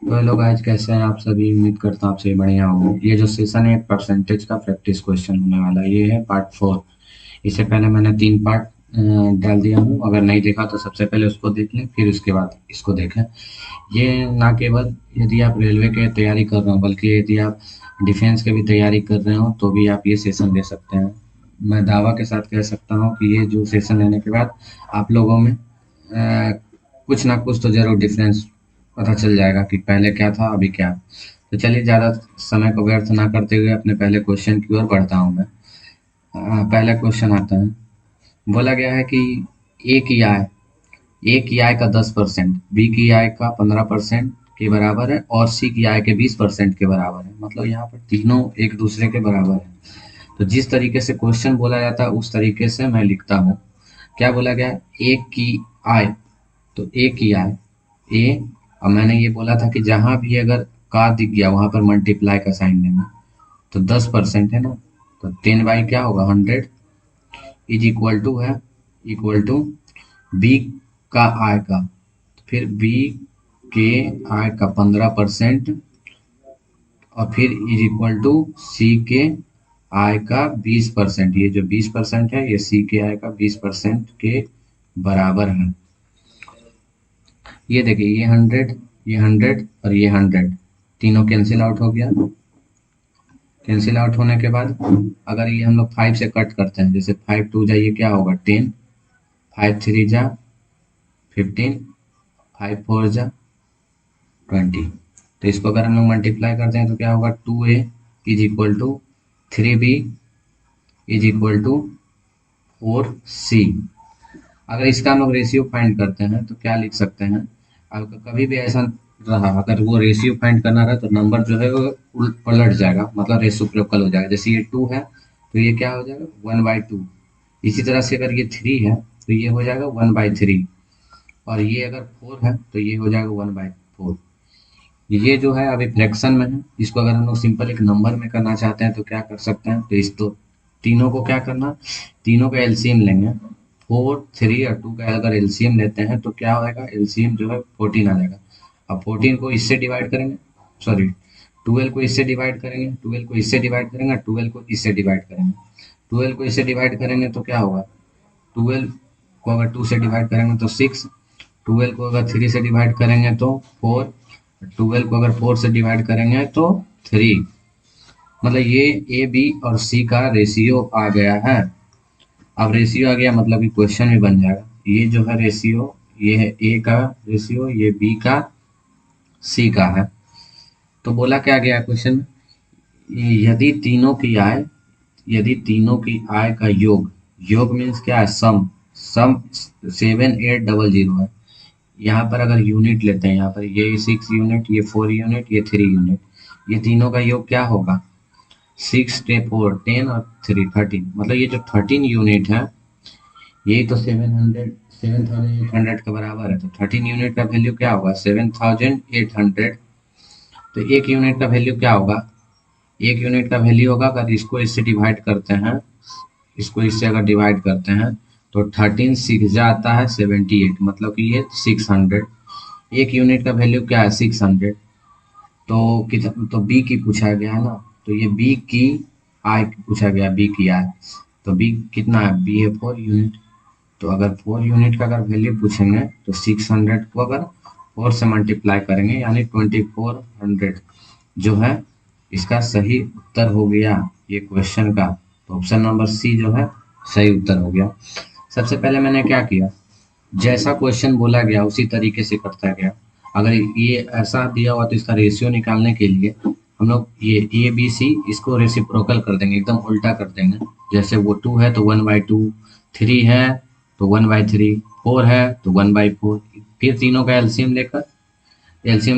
तो hello guys, कैसे हैं आप सभी। उम्मीद करता हूँ आप सभी बढ़िया होंगे। ये जो सेशन है, एक परसेंटेज का प्रैक्टिस क्वेश्चन होने वाला है। ये है पार्ट 4। इससे पहले मैंने 3 पार्ट डाल दिया हूँ। अगर नहीं देखा तो सबसे पहले उसको देख लें, फिर उसके बाद इसको देखें। ये ना केवल यदि आप रेलवे की तैयारी कर रहे हो, बल्कि यदि आप डिफेंस की भी तैयारी कर रहे हो तो भी आप ये सेशन ले सकते हैं। मैं दावा के साथ कह सकता हूँ कि ये जो सेशन लेने के बाद आप लोगों में कुछ ना कुछ तो जरूर डिफरेंस पता चल जाएगा कि पहले क्या था अभी क्या है। तो चलिए, ज़्यादा समय को व्यर्थ ना करते हुए अपने पहले क्वेश्चन की ओर बढ़ता हूँ मैं। पहला क्वेश्चन आता है। बोला गया है कि ए की आय ए की आय का 10%, बी की आय का 15% के बराबर है और सी की आय के 20% के बराबर है। मतलब यहाँ पर तीनों एक दूसरे के बराबर है। तो जिस तरीके से क्वेश्चन बोला जाता है उस तरीके से मैं लिखता हूँ। क्या बोला गया है? एक की आय। तो ए की आय ए। अब मैंने ये बोला था कि जहां भी अगर का दिख गया वहां पर मल्टीप्लाई का साइन देना। तो 10% है ना। तो 10 बाई क्या होगा 100 इज इक्वल टू है इक्वल टू बी का आय का। फिर बी के आय का 15% और फिर इज इक्वल टू सी के आय का 20%। ये जो 20% है ये सी के आय का 20% के बराबर है। ये देखिए, ये 100 और ये 100 तीनों कैंसिल आउट हो गया। कैंसिल आउट होने के बाद अगर ये हम लोग 5 से कट करते हैं, जैसे 5 टू जाइए क्या होगा 10, 5 थ्री जा 15, 5 फोर जा 20। तो इसको अगर हम लोग मल्टीप्लाई करते हैं तो क्या होगा 2a is equal to 3b is equal to 4c। अगर इसका हम लोग रेशियो फाइंड करते हैं तो क्या लिख सकते हैं। अगर कभी भी ऐसा रहा, अगर वो रेशियो फाइंड करना रहा तो नंबर जो है वो पलट जाएगा, मतलब रेसिप्रोकल हो जाएगा। जैसे ये 2 है तो ये क्या हो जाएगा 1/2। इसी तरह से अगर ये 3 है तो ये हो जाएगा 1/3। और ये अगर 4 है तो ये हो जाएगा 1/4। ये जो है अभी फ्रैक्शन में है। इसको अगर हम लोग सिंपल एक नंबर में करना चाहते हैं तो क्या कर सकते हैं। तो इस तो तीनों को क्या करना, तीनों का एलसीएम लेंगे। 4 3 और 2 का अगर एलसीएम लेते हैं तो क्या होगा, एलसीएम जो है 14 आ जाएगा। अब 14 को इससे डिवाइड करेंगे, सॉरी 12 को इससे डिवाइड करेंगे, 12 को इससे डिवाइड करेंगे, 12 को इससे डिवाइड करेंगे। 12 को इससे डिवाइड करेंगे तो क्या होगा, 12 को अगर 2 से डिवाइड करेंगे तो 6, 12 को अगर 3 से डिवाइड करेंगे तो 4, 12 को अगर 4 से डिवाइड करेंगे तो 3। मतलब ये ए बी और सी का रेशियो आ गया है। अब रेशियो आ गया मतलब कि क्वेश्चन भी बन जाएगा। ये जो है रेशियो, ये है ए का रेशियो, ये बी का सी का है। तो बोला क्या गया क्वेश्चन में, यदि तीनों की आय का योग, योग मीन्स क्या है, सम 7800 है। यहाँ पर अगर यूनिट लेते हैं, यहाँ पर ये 6 यूनिट, ये 4 यूनिट, ये 3 यूनिट, ये तीनों का योग क्या होगा 6 4 10 और 3 13। मतलब ये जो 13 यूनिट है यही तो 7,800 के बराबर है। तो 13 यूनिट का वैल्यू क्या होगा 7,800। तो एक यूनिट का वैल्यू क्या होगा, एक यूनिट का वैल्यू होगा, अगर इसको इससे डिवाइड करते हैं, इसको इससे अगर डिवाइड करते हैं तो 13 6 जाता है 78, मतलब कि ये 600। एक यूनिट का वैल्यू क्या है 600। तो कितना, तो बी की पूछा गया है ना। तो ये बी की आय पूछा गया, बी की आय। तो बी कितना है, बी है 4 यूनिट। तो अगर 4 यूनिट का अगर वैल्यू पूछेंगे तो 600 को अगर 4 से मल्टीप्लाई करेंगे यानी 2400 जो है इसका सही उत्तर हो गया ये क्वेश्चन का। तो ऑप्शन नंबर सी जो है सही उत्तर हो गया। सबसे पहले मैंने क्या किया, जैसा क्वेश्चन बोला गया उसी तरीके से करता गया। अगर ये ऐसा दिया हुआ तो इसका रेशियो निकालने के लिए हम लोग ये ए बी सी इसको रेसिप्रोकल कर देंगे, एकदम उल्टा कर देंगे। जैसे वो 2 है तो 1/2, 3 है तो 1/3, 4 है तो 1/4। फिर तीनों का एलसीएम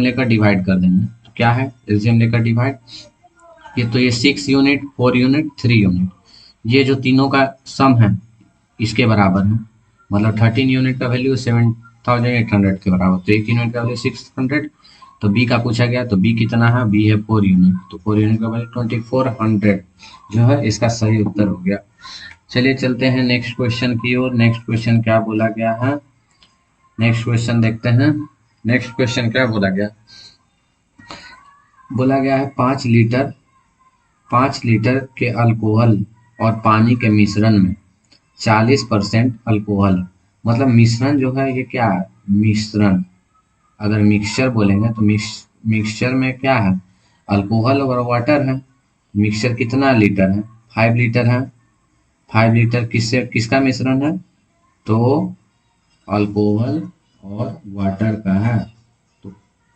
लेकर डिवाइड कर देंगे। तो क्या है एलसीएम लेकर डिवाइड, ये 6 यूनिट, 4 यूनिट, 3 यूनिट, ये जो तीनों का सम है इसके बराबर है। मतलब 13 यूनिट का वैल्यू 7,800 के बराबर, तो एक यूनिट का वैल्यू 600। तो बी का पूछा गया तो बी कितना है, बी है 4 यूनिट, तो 4 यूनिट का वैल्यू 2400 जो है इसका सही उत्तर हो गया। चलिए चलते हैं नेक्स्ट क्वेश्चन की ओर। नेक्स्ट क्वेश्चन क्या बोला गया है, नेक्स्ट क्वेश्चन देखते हैं। नेक्स्ट क्वेश्चन क्या बोला गया, बोला गया है 5 लीटर के अल्कोहल और पानी के मिश्रण में 40% अल्कोहल है। मतलब मिश्रण जो है ये क्या है, मिश्रण। अगर मिक्सचर बोलेंगे तो मिक्सचर में क्या है, अल्कोहल और वाटर है। मिक्सचर कितना लीटर है, 5 लीटर है। 5 लीटर किससे किसका मिश्रण है, तो अल्कोहल और वाटर का है। तो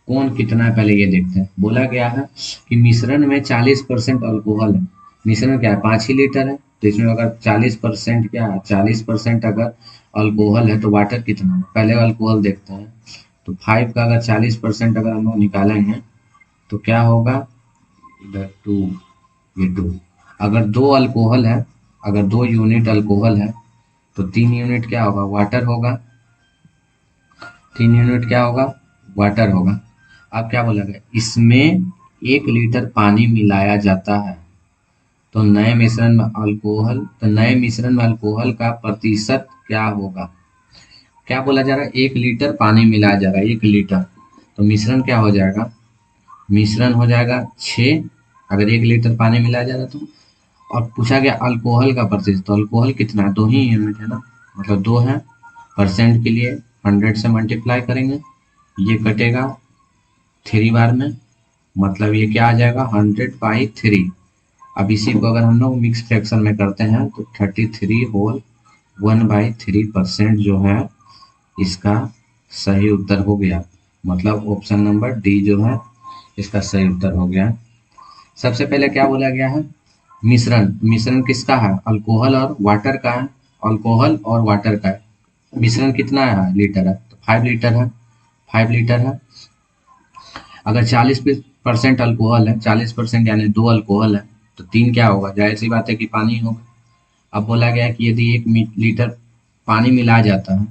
कौन कितना है पहले ये देखते हैं। बोला गया है कि मिश्रण में 40% अल्कोहल है। मिश्रण क्या है, 5 ही लीटर है, तो इसमें अगर 40% क्या है, 40% अगर अल्कोहल है तो वाटर कितना है, पहले अल्कोहल देखते हैं। तो 5 का अगर 40% अगर हम लोग निकालेंगे तो क्या होगा, इधर 2, ये 2। अगर 2 अल्कोहल है, अगर 2 यूनिट अल्कोहल है तो 3 यूनिट क्या होगा, वाटर होगा। 3 यूनिट क्या होगा, वाटर होगा। अब क्या बोला गया, इसमें 1 लीटर पानी मिलाया जाता है तो नए मिश्रण में अल्कोहल का प्रतिशत क्या होगा। क्या बोला जा रहा है, 1 लीटर पानी मिलाया जा रहा है, 1 लीटर। तो मिश्रण क्या हो जाएगा, मिश्रण हो जाएगा 6। अगर 1 लीटर पानी मिलाया जा रहा है तो। और पूछा गया अल्कोहल का प्रतिशत, तो अल्कोहल कितना है, 2 ही यूनिट है ना, मतलब 2 है। परसेंट के लिए 100 से मल्टीप्लाई करेंगे, ये कटेगा 3 बार में, मतलब ये क्या आ जाएगा, 100/3। अब इसी को अगर हम लोग मिक्स फ्रैक्शन में करते हैं तो 33 होल 1/3% जो है इसका सही उत्तर हो गया। मतलब ऑप्शन नंबर डी जो है इसका सही उत्तर हो गया। सबसे पहले क्या बोला गया है, मिश्रण। मिश्रण किसका है, अल्कोहल और वाटर का है। अल्कोहल और वाटर का है। मिश्रण कितना है, लीटर है, तो 5 लीटर है। 5 लीटर है। अगर 40% अल्कोहल है, 40% यानी 2 अल्कोहल है, तो 3 क्या होगा, जाहिर सी बात है कि पानी होगा। अब बोला गया है कि यदि 1 लीटर पानी मिलाया जाता है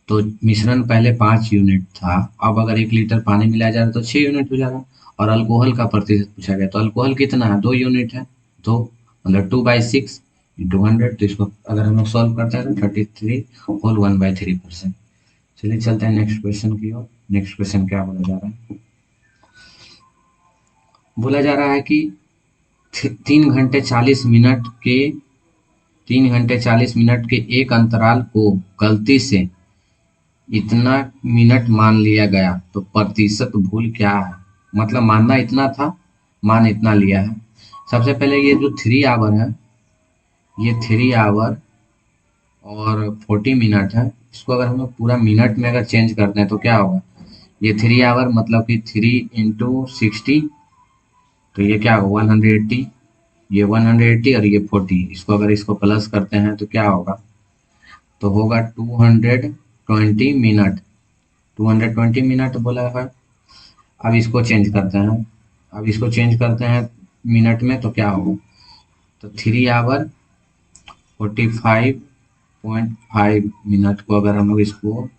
तो मिश्रण पहले 5 यूनिट था, अब अगर 1 लीटर पानी मिलाया जा रहा है तो 6 यूनिट हो जाएगा। और अल्कोहल का प्रतिशत पूछा गया, तो अल्कोहल कितना है, 2 यूनिट है। तो मतलब 2/6 × 100, तो इसको अगर हम लोग सॉल्व करते हैं तो 33 होल 1/3%। चलिए चलते हैं नेक्स्ट क्वेश्चन की ओर। नेक्स्ट क्वेश्चन क्या बोला जा रहा है, बोला जा रहा है कि 3 घंटे 40 मिनट के 3 घंटे 40 मिनट के एक अंतराल को गलती से इतना मिनट मान लिया गया तो प्रतिशत भूल क्या है। मतलब मानना इतना था, मान इतना लिया है। सबसे पहले ये जो 3 आवर है, ये 3 आवर और 40 मिनट है, इसको अगर हम लोग पूरा मिनट में अगर चेंज करते हैं तो क्या होगा, ये 3 आवर मतलब कि 3 × 60, तो ये क्या होगा 180। ये 180 और ये 40, इसको अगर इसको प्लस करते हैं तो क्या होगा, तो होगा 220 मिनट। 220 मिनट बोला है। अब इसको चेंज करते हैं, अब इसको चेंज करते हैं मिनट में तो क्या होगा, तो 3 आवर 45.5 मिनट को अगर हम लोग इसको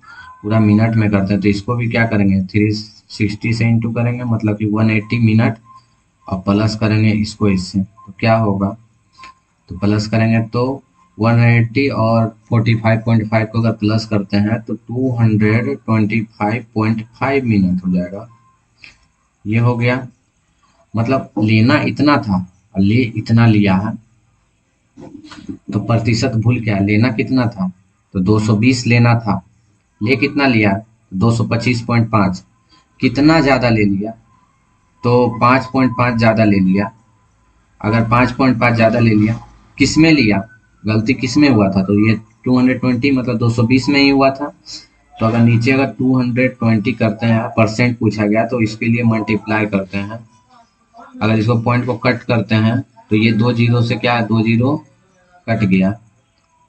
पूरा मिनट में करते हैं तो इसको भी क्या करेंगे, 360 से इंटू करेंगे, मतलब कि 180 मिनट, और प्लस करेंगे इसको इससे तो क्या होगा, तो प्लस करेंगे तो 180 और 45.5 को अगर प्लस करते हैं तो 225.5 मिनट हो जाएगा। ये हो गया। मतलब लेना इतना था और ले इतना लिया है, तो प्रतिशत भूल क्या है, लेना कितना था, तो 220 लेना था, ले कितना लिया, 225.5। कितना ज़्यादा ले लिया, तो 5.5 ज़्यादा ले लिया। अगर 5.5 ज़्यादा ले लिया, किस में लिया, गलती किस में हुआ था, तो ये 220 मतलब 220 में ही हुआ था। तो अगर नीचे अगर 220 करते हैं, परसेंट पूछा गया तो इसके लिए मल्टीप्लाई करते हैं। अगर इसको पॉइंट को कट करते हैं तो ये 2 जीरो से क्या है, 2 जीरो कट गया,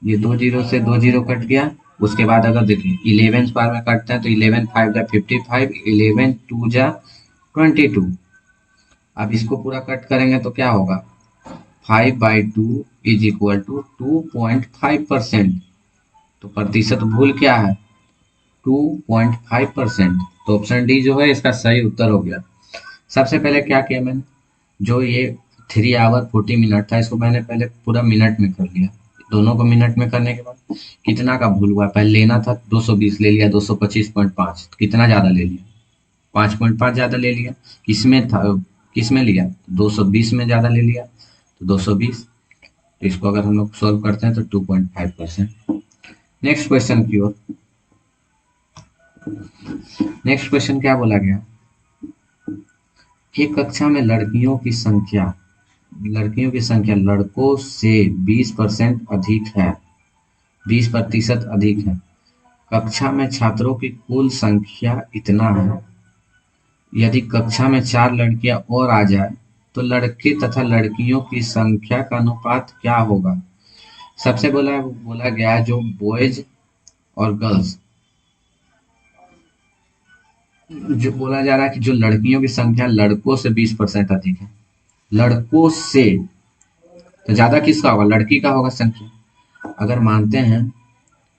ये 2 जीरो से 2 जीरो कट गया। उसके बाद अगर देखिए 11 बार में काटते हैं तो 11 5 जा 55, 11 2 जा 22। अब इसको पूरा कट करेंगे तो क्या होगा, 5/2 इज इक्वल टू 2.5%। तो प्रतिशत भूल क्या है, 2.5%। तो ऑप्शन डी जो है इसका सही उत्तर हो गया। सबसे पहले क्या किया मैंने, जो ये 3 आवर 40 मिनट था इसको मैंने पहले पूरा मिनट में कर लिया। दोनों को मिनट में करने के बाद कितना का भूल हुआ, पहले लेना था 220 ले लिया, 225.5 कितना ज़्यादा ले लिया, 5.5 ज़्यादा ले लिया। किसमें था, किस में लिया, 220 में ज़्यादा ले लिया तो 220। तो इसको अगर हम लोग सॉल्व करते हैं तो 2.5%। नेक्स्ट क्वेश्चन की ओर। नेक्स्ट क्वेश्चन क्या बोला गया, एक कक्षा में लड़कियों की संख्या लड़कों से 20% अधिक है, 20% अधिक है। कक्षा में छात्रों की कुल संख्या इतना है। यदि कक्षा में 4 लड़कियां और आ जाए तो लड़के तथा लड़कियों की संख्या का अनुपात क्या होगा। सबसे बोला गया है जो बॉयज और गर्ल्स, जो बोला जा रहा है कि जो लड़कियों की संख्या लड़कों से 20% अधिक है, लड़कों से, तो ज्यादा किसका होगा, लड़की का होगा संख्या। अगर मानते हैं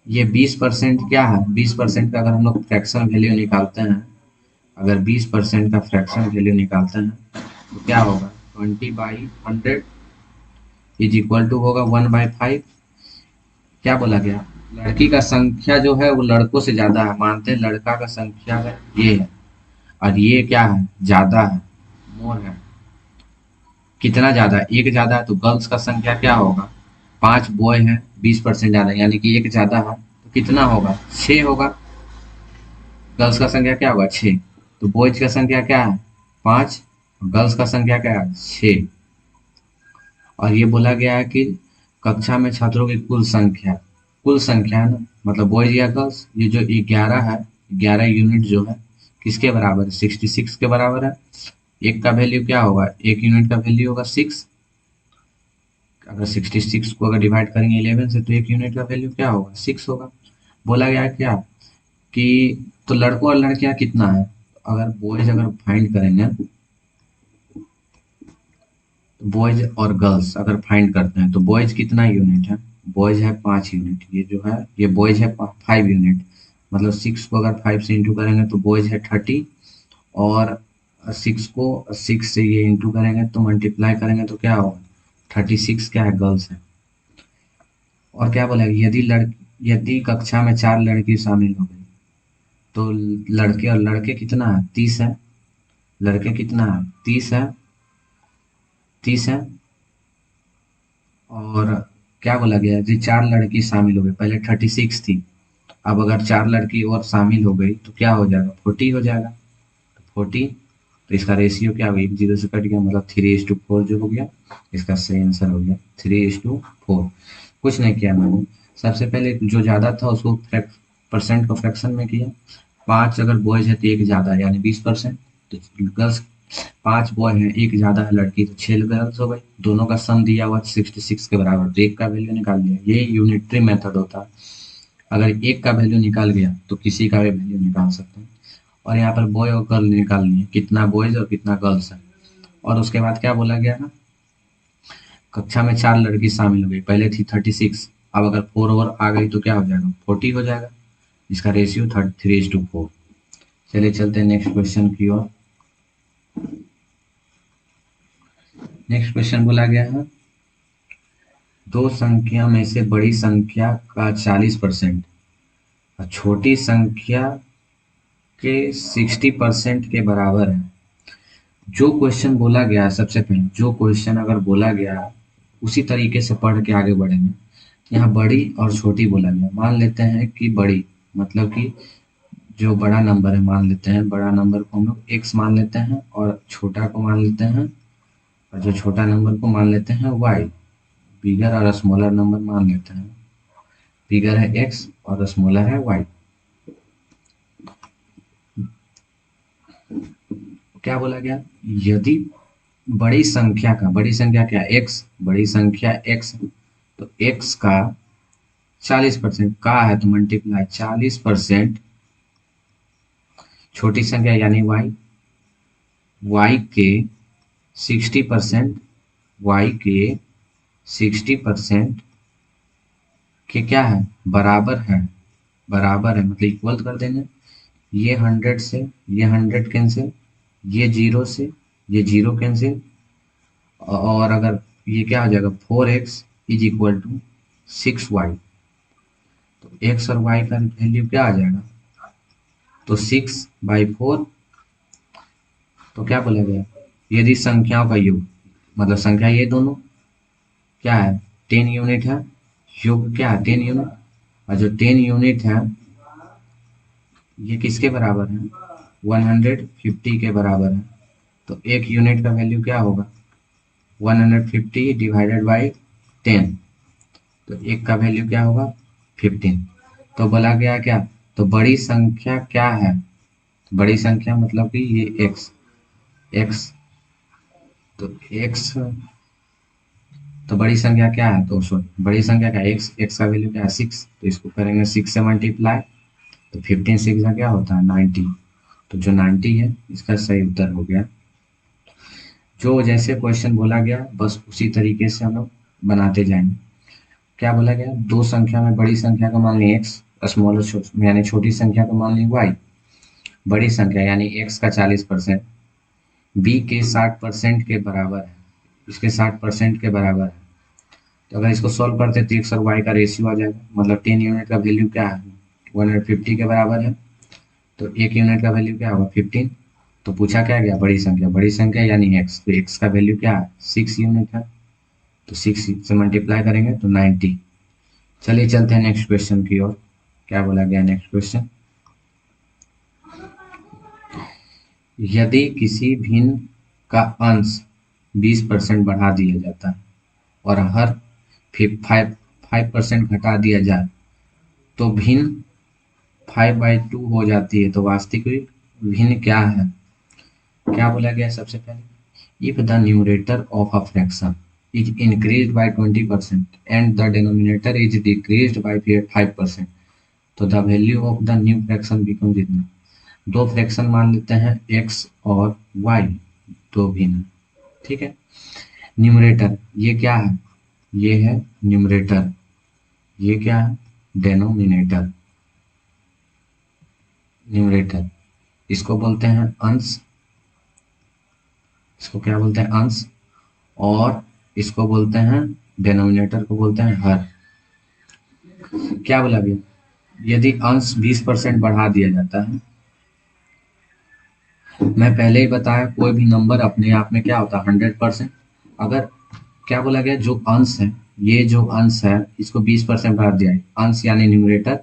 ये 20% क्या है, 20% का अगर हम लोग फ्रैक्शन वैल्यू निकालते हैं, अगर 20% का फ्रैक्शन वैल्यू निकालते हैं तो क्या होगा, 20/100 इज इक्वल टू होगा 1/5। क्या बोला गया, लड़की का संख्या जो है वो लड़कों से ज्यादा है, मानते हैं लड़का का संख्या है ये है, और ये क्या है, ज्यादा है, मोर है। कितना ज्यादा, एक ज्यादा है तो गर्ल्स का संख्या क्या होगा, 5 बॉय है, 20% ज्यादा, यानी कि एक ज्यादा है तो कितना होगा, 6 होगा। गर्ल्स का संख्या क्या होगा, 6। तो बॉयज का संख्या क्या है, 5। गर्ल्स का संख्या क्या है, 6। और ये बोला गया है कि कक्षा में छात्रों की कुल संख्या है ना, मतलब बॉयज या गर्ल्स, ये जो 11 है, 11 यूनिट जो है किसके बराबर है, 66 के बराबर है। एक का वैल्यू क्या होगा, एक यूनिट का वैल्यू होगा 6। अगर 66 को अगर डिवाइड करेंगे 11 से तो एक यूनिट का वैल्यू क्या होगा, 6 होगा। बोला गया है क्या कि तो लड़कों और लड़कियां कितना है, अगर बॉयज अगर फाइंड करेंगे, बॉयज और गर्ल्स अगर फाइंड करते हैं तो बॉयज कितना यूनिट है, बॉयज है 5 यूनिट, ये जो है ये बॉयज है 5 यूनिट, मतलब 6 को अगर 5 से इंटू करेंगे तो बॉयज है 30, और 6 को 6 से ये इंटू करेंगे तो मल्टीप्लाई करेंगे तो क्या होगा, 36 क्या है, गर्ल्स है। और क्या बोला, यदि कक्षा में 4 लड़की शामिल हो गई तो लड़के और लड़के कितना है, 30 है। लड़के कितना है, 30 है, 30 है। और क्या बोला गया, यदि 4 लड़की शामिल हो गई, पहले 36 थी, अब अगर 4 लड़की और शामिल हो गई तो क्या हो जाएगा, 40 हो जाएगा। 40, तो इसका रेशियो क्या होगा, 1 0 से कट गया, मतलब 3:4 जो हो गया, इसका सही आंसर हो गया 3:4। कुछ नहीं किया मैंने, सबसे पहले जो ज़्यादा था उसको परसेंट को फ्रैक्शन में किया। 5 अगर बॉयज है तो एक ज़्यादा है यानी 20%, तो गर्ल्स 5 बॉय हैं, एक ज़्यादा है लड़की तो 6 गर्ल्स हो गई, दोनों का सम दिया हुआ 66 के बराबर, तो एक का वैल्यू निकाल लिया। ये यूनिटरी मेथड होता है, अगर एक का वैल्यू निकाल गया तो किसी का भी वैल्यू निकाल सकते हैं। और यहाँ पर बॉय और गर्ल निकालनी है, कितना बॉयज और कितना गर्ल्स है। और उसके बाद क्या बोला गया ना, कक्षा में 4 लड़की शामिल हो गई, पहले थी 36, अब अगर 4 और आ गई तो क्या हो जाएगा, 40 हो जाएगा, इसका रेशियो 3:4। चलिए चलते हैं नेक्स्ट क्वेश्चन की ओर। नेक्स्ट क्वेश्चन बोला गया है, दो संख्या में से बड़ी संख्या का 40% और छोटी संख्या के 60% के बराबर है। जो क्वेश्चन बोला गया है, सबसे पहले जो क्वेश्चन अगर बोला गया है उसी तरीके से पढ़ के आगे बढ़ेंगे। यहाँ बड़ी और छोटी बोला गया, मान लेते हैं कि बड़ी मतलब कि जो बड़ा नंबर है, मान लेते हैं बड़ा नंबर को हम लोग x मान लेते हैं, और छोटा को मान लेते हैं, और जो छोटा नंबर को मान लेते हैं y। बिगर और स्मॉलर नंबर मान लेते हैं, बिगर है x और स्मॉलर है y। क्या बोला गया, यदि बड़ी संख्या क्या, x, बड़ी संख्या x, तो x का 40% का है तो मल्टीप्लाई 40%, छोटी संख्या यानी y के 60%, y के 60% के क्या है, बराबर है मतलब इक्वल कर देंगे। ये 100 से ये 100 कैंसिल, ये 0 से ये 0 कैंसिल, और अगर ये क्या हो जाएगा, 4x is equal to 6y। तो x और y का वैल्यू क्या आ जाएगा, तो 6/4। तो क्या बोला गया, यदि संख्याओं का योग, मतलब संख्या ये दोनों क्या है 10 यूनिट है, योग क्या है 10 यूनिट, और जो 10 यूनिट है ये किसके बराबर है 150 के बराबर है। तो एक यूनिट का वैल्यू क्या होगा 150 डिवाइडेड बाई 10, तो एक का वैल्यू क्या होगा 15। तो बोला गया क्या, तो बड़ी संख्या क्या है, बड़ी संख्या मतलब कि ये x, तो x, तो बड़ी संख्या क्या है, तो सॉरी बड़ी संख्या क्या है x का वैल्यू क्या है 6, तो इसको करेंगे 6 से मल्टीप्लाई, तो 15 6 का क्या होता है 90, तो जो 90 है इसका सही उत्तर हो गया। जो जैसे क्वेश्चन बोला गया बस उसी तरीके से हम लोग बनाते जाएंगे। क्या बोला गया, दो संख्या में बड़ी संख्या का मान ली एक्स, स्मॉलर यानी छोटी संख्या का मान ली वाई, बड़ी संख्या यानी एक्स का 40% बी के 60% के बराबर है, इसके 60% के बराबर है। तो अगर इसको सॉल्व करते तो एक्स और वाई का रेशियो आ जाएगा, मतलब 10 यूनिट का वैल्यू क्या है 150 के बराबर है, तो एक यूनिट का वैल्यू क्या होगा 15। तो पूछा क्या गया बड़ी संख्या यानी एक्स, तो एक्स का वैल्यू क्या है 6 यूनिट है, तो 6 से मल्टीप्लाई करेंगे तो 90। चलिए चलते हैं नेक्स्ट क्वेश्चन की ओर। क्या बोला गया नेक्स्ट क्वेश्चन, यदि किसी भिन्न का अंश 20% बढ़ा दिया जाता है और हर 5% घटा दिया जाए तो भिन्न 5/2 हो जाती है, तो वास्तविक भिन्न क्या है। क्या बोला गया सबसे पहले, if the numerator of a fraction is increase by 20% and the denominator is decreased bye 5%, तो the value of the new fraction become इतना। दो फ्रैक्शन मान लेते हैं x और y, दो भिन्न, ठीक है। न्यूमरेटर ये क्या है, ये है न्यूमरेटर, ये क्या है डेनोमिनेटर, न्यूमरेटर इसको बोलते हैं अंश, इसको क्या बोलते हैं अंश, और इसको बोलते हैं डेनोमिनेटर को बोलते हैं हर। क्या बोला गया, यदि अंश 20% बढ़ा दिया जाता है, मैं पहले ही बताया कोई भी नंबर अपने आप में क्या होता है 100%। अगर क्या बोला गया जो अंश है, ये जो अंश है इसको 20% बढ़ा दिया है, अंश यानी न्यूमरेटर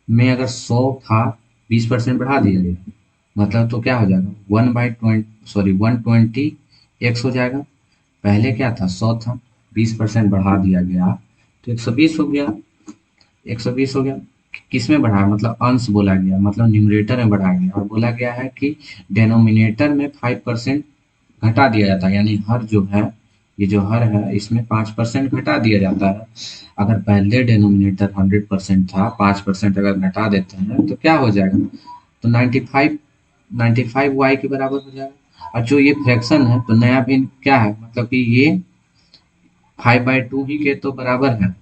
में अगर 100 था 20% बढ़ा दिया गया, मतलब तो क्या हो जाएगा 120 एक्स हो जाएगा। पहले क्या था 100 था, 20% बढ़ा दिया गया तो 120 हो गया, 120 हो गया। किस में बढ़ाया, मतलब अंश बोला गया, मतलब न्यूमरेटर में बढ़ाया गया, और बोला गया है कि डेनोमिनेटर में 5% घटा दिया जाता है, यानी हर जो है ये जो हर है इसमें 5% घटा दिया जाता है। अगर पहले डेनोमिनेटर 100% था, 5% अगर घटा देते हैं तो क्या हो जाएगा, तो 95 वाई के बराबर हो जाएगा। और जो ये फ्रैक्शन है तो नया भिन्न क्या है, मतलब कि ये 5/2 ही के तो बराबर है।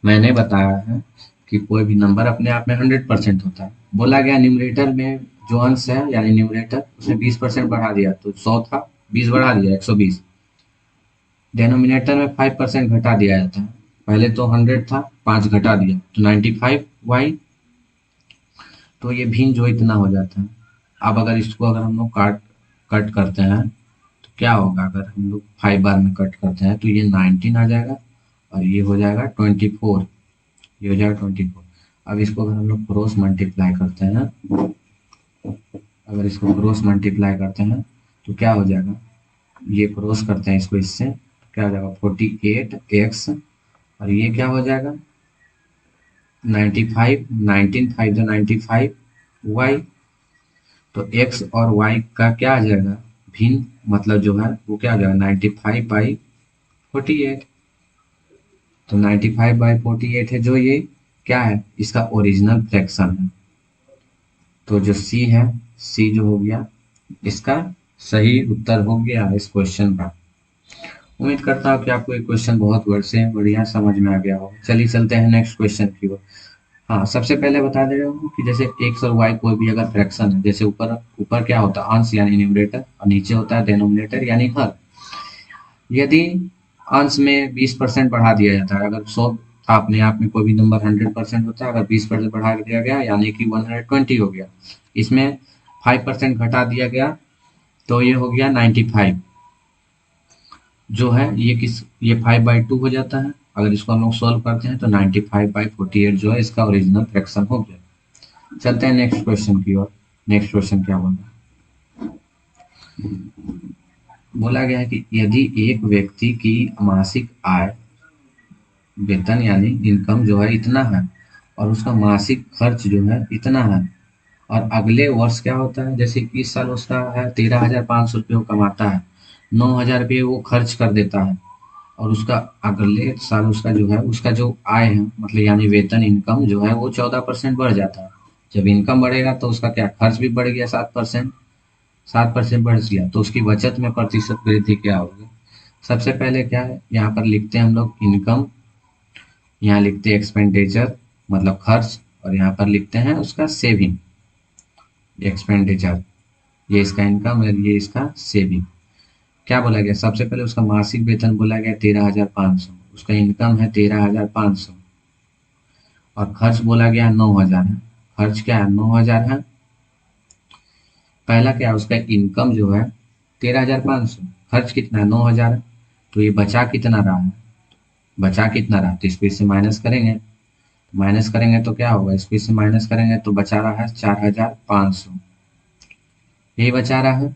मैंने बताया है कि कोई भी नंबर अपने आप में 100% होता है। बोला गया न्यूमरेटर में जो अंश है यानी न्यूमरेटर उसने 20% बढ़ा दिया, तो 100 था 20 बढ़ा दिया 120। डेनोमिनेटर में 5% घटा दिया जाता है, पहले तो 100 था 5 घटा दिया तो 95 वाई, तो ये भिन्न जो इतना हो जाता है। अब अगर इसको अगर हम लोग कट करते हैं तो क्या होगा, अगर हम लोग 5 बार में कट करते हैं तो ये 19 आ जाएगा और ये हो जाएगा 24, ये हो जाएगा 24। अब इसको अगर हम लोग क्रॉस मल्टीप्लाई करते हैं, अगर इसको क्रॉस मल्टीप्लाई करते हैं तो क्या हो जाएगा, ये क्रॉस करते हैं इसको इससे तो क्या हो जाएगा 48x, और ये क्या हो जाएगा 95, 19 5 जो 95 y, तो x और y का क्या आ जाएगा भिन्न, मतलब जो है वो क्या आ जाएगा 95/48, तो 95/48 है जो ये क्या है इसका ओरिजिनल फ्रैक्शन है। तो जो C है, C जो हो गया इसका सही उत्तर हो गया इस क्वेश्चन का। उम्मीद करता हूँ कि आपको ये क्वेश्चन बहुत बढ़िया समझ में आ गया हो। चलिए चलते हैं नेक्स्ट क्वेश्चन की ओर। हाँ, सबसे पहले बता दे रहा हूँ कि जैसे एक्स और वाई कोई भी अगर फ्रैक्शन है, जैसे ऊपर ऊपर क्या होता है अंश यानी न्यूमरेटर और नीचे होता है डेनोमिनेटर यानी हर। यदि अंश में 20% बढ़ा दिया जाता है, अगर 100 था अपने आप में कोई भी नंबर 100% होता है, अगर 20% बढ़ा दिया गया यानी कि 120 हो गया, इसमें 5% घटा दिया गया तो ये हो गया 95 जो है ये 5/2 हो जाता है। अगर इसको हम लोग सॉल्व करते हैं तो 95/48 जो है इसका ओरिजिनल फ्रैक्शन हो गया। चलते हैं नेक्स्ट क्वेश्चन की ओर। नेक्स्ट क्वेश्चन क्या बोल रहा है? बोला गया है कि यदि एक व्यक्ति की मासिक आय वेतन यानी इनकम जो है इतना है और उसका मासिक खर्च जो है इतना है, और अगले वर्ष क्या होता है, जैसे कि इस साल उसका है 13,500 रुपये वो कमाता है, 9,000 रुपये वो खर्च कर देता है, और उसका अगले साल उसका जो है उसका जो आय है मतलब यानी वेतन इनकम जो है वो 14% बढ़ जाता है। जब इनकम बढ़ेगा तो उसका क्या खर्च भी बढ़ गया 7%। 7% बढ़ गया तो उसकी बचत में प्रतिशत वृद्धि क्या होगी? सबसे पहले क्या है, यहाँ पर लिखते हैं हम लोग इनकम, यहाँ लिखते हैं एक्सपेंडिचर मतलब खर्च, और यहाँ पर लिखते हैं उसका सेविंग एक्सपेंडिचर। ये इसका इनकम और ये इसका सेविंग। क्या बोला गया, सबसे पहले उसका मासिक वेतन बोला गया 13,500, उसका इनकम है 13,500, और खर्च बोला गया 9,000 है। खर्च क्या है 9,000 है। पहला क्या है उसका इनकम जो है 13,500, खर्च कितना है 9,000 है। तो ये बचा कितना रहा है, बचा कितना रहा, तो इसको इससे माइनस करेंगे। माइनस करेंगे तो क्या होगा, इसको इससे माइनस करेंगे तो बचा रहा है 4,500, यही बचा रहा है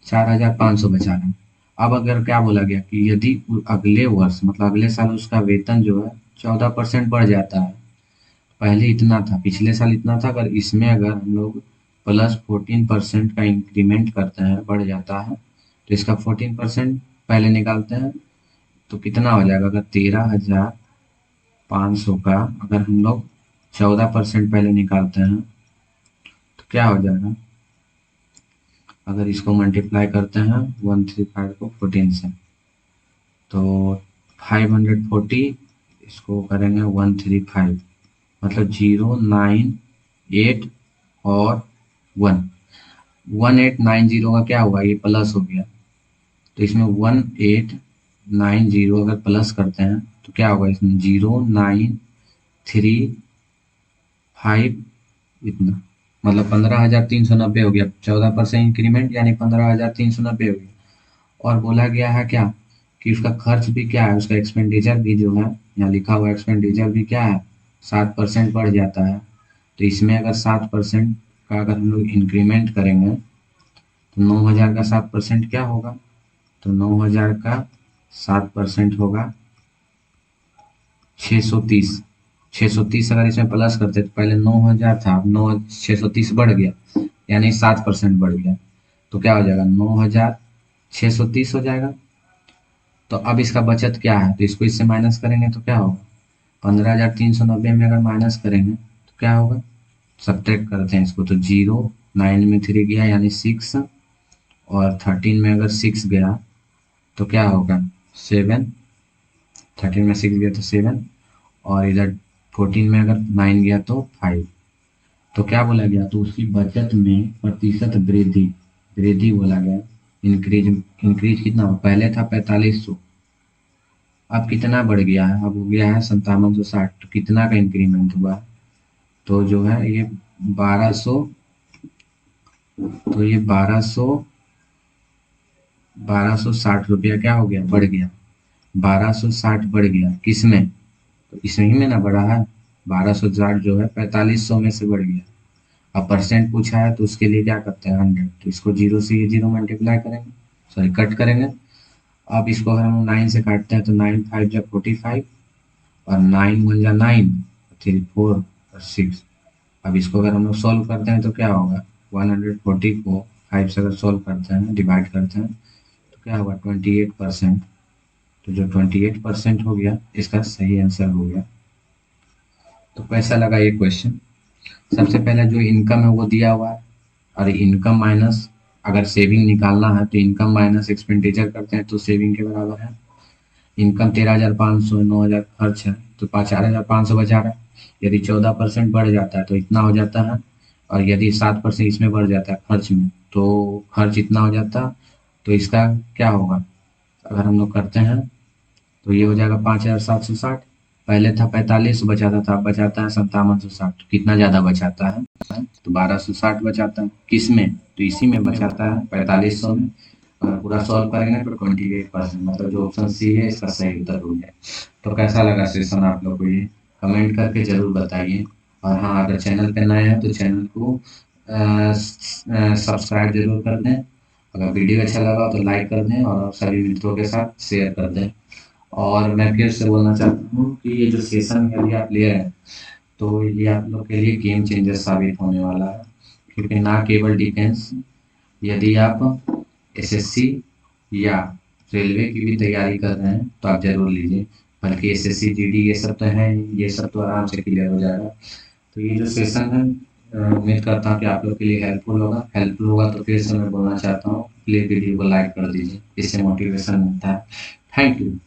4,500 बचा रहा है। अब अगर क्या बोला गया कि यदि अगले वर्ष मतलब अगले साल उसका वेतन जो है 14% बढ़ जाता है, पहले इतना था पिछले साल इतना था, अगर इसमें अगर हम लोग +14% का इंक्रीमेंट करते हैं बढ़ जाता है, तो इसका 14% पहले निकालते हैं तो कितना हो जाएगा, अगर 13,500 का अगर हम लोग 14% पहले निकालते हैं तो क्या हो जाएगा, अगर इसको मल्टीप्लाई करते हैं 135 को 14 से तो 540, इसको करेंगे 135 मतलब 098 और 1890 का क्या हुआ, ये प्लस हो गया, तो इसमें 1890 अगर प्लस करते हैं तो क्या होगा, इसमें 0,935 इतना मतलब 15,390 हो गया। 14% इंक्रीमेंट यानी 15,390 हो गया। और बोला गया है क्या कि उसका खर्च भी क्या है, उसका एक्सपेंडिचर भी जो है यहाँ लिखा हुआ एक्सपेंडिचर भी क्या है 7% बढ़ जाता है। तो इसमें अगर 7% का अगर हम लोग इंक्रीमेंट करेंगे तो 9,000 का 7% क्या होगा, तो 9,000 का 7% होगा 630। 630 अगर इसमें प्लस करते तो पहले 9,000 था, अब 630 बढ़ गया यानी 7% बढ़ गया, तो क्या हो जाएगा 9,630 हो जाएगा। तो अब इसका बचत क्या है, तो इसको इससे माइनस करेंगे तो क्या होगा, 15,390 में अगर माइनस करेंगे तो क्या होगा, सब्ट्रैक्ट करते हैं इसको तो 0 9 में 3 गया यानी 6, और 13 में अगर 6 गया तो क्या होगा 7, 13 में 6 गया तो 7, और इधर 14 में अगर 9 गया तो 5। तो क्या बोला गया, तो उसकी बचत में प्रतिशत वृद्धि, वृद्धि बोला गया। इंक्रीज, इंक्रीज कितना हो, पहले था 4500, अब कितना बढ़ गया है, अब हो गया है 5760, तो कितना का इंक्रीमेंट हुआ, तो जो है ये 1200, तो ये 1260 रुपया क्या हो गया बढ़ गया, 1260 बढ़ गया किसमें, तो इसमें ही में ना बढ़ा है, 1260 जो है 4500 में से बढ़ गया। अब परसेंट पूछा है तो उसके लिए क्या करते हैं 100, तो इसको जीरो से ये जीरो मल्टीप्लाई करेंगे, सॉरी कट करेंगे। अब इसको अगर हम 9 से काटते हैं तो 9 5 जा 45, और 9 1 जा 9, 3 4 और 6। अब इसको अगर हम लोग सॉल्व करते हैं तो क्या होगा, 140 को 5 से अगर सॉल्व करते हैं डिवाइड करते हैं तो क्या होगा 28%। तो जो 28% हो गया इसका सही आंसर हो गया। तो कैसा लगा ये क्वेश्चन? सबसे पहले जो इनकम है वो दिया हुआ है, और इनकम माइनस अगर सेविंग निकालना है तो इनकम माइनस एक्सपेंडिचर करते हैं तो सेविंग के बराबर है। इनकम 13,500 9,000 खर्च है तो 4,500 बचा रहा है। यदि 14% बढ़ जाता है तो इतना हो जाता है, और यदि 7% इसमें बढ़ जाता है खर्च में तो खर्च इतना हो जाता है। तो इसका क्या होगा, अगर हम लोग करते हैं तो ये हो जाएगा 5,760। पहले था 45 बचाता था, अब बचाता है 5760। कितना ज़्यादा बचाता है, तो 1,260 बचाता है किस में, तो इसी में बचाता है 4500 में। अगर पूरा सॉल्व करेंगे तो 28%, मतलब जो ऑप्शन सी है इसका सही उत्तर हो गया। तो कैसा लगा सेशन आप लोग को ये, कमेंट करके ज़रूर बताइए। और हाँ, अगर चैनल पे नए हैं तो चैनल को सब्सक्राइब जरूर कर दें। अगर वीडियो अच्छा लगा तो लाइक कर दें और सभी मित्रों के साथ शेयर कर दें। और मैं फिर से बोलना चाहता हूँ कि ये जो सेशन यदि आप ले रहे हैं तो ये आप लोग के लिए गेम चेंजर साबित होने वाला है, क्योंकि ना केवल डिफेंस, यदि आप एसएससी या रेलवे की भी तैयारी कर रहे हैं तो आप जरूर लीजिए, बल्कि एसएससी जीडी ये सब तो है, ये सब तो आराम से क्लियर हो जाएगा। तो ये जो सेशन है उम्मीद करता हूँ कि आप लोग के लिए हेल्पफुल होगा। तो फिर से मैं बोलना चाहता हूँ, प्लीज़ वीडियो को लाइक कर दीजिए, इससे मोटिवेशन मिलता है। Thank you.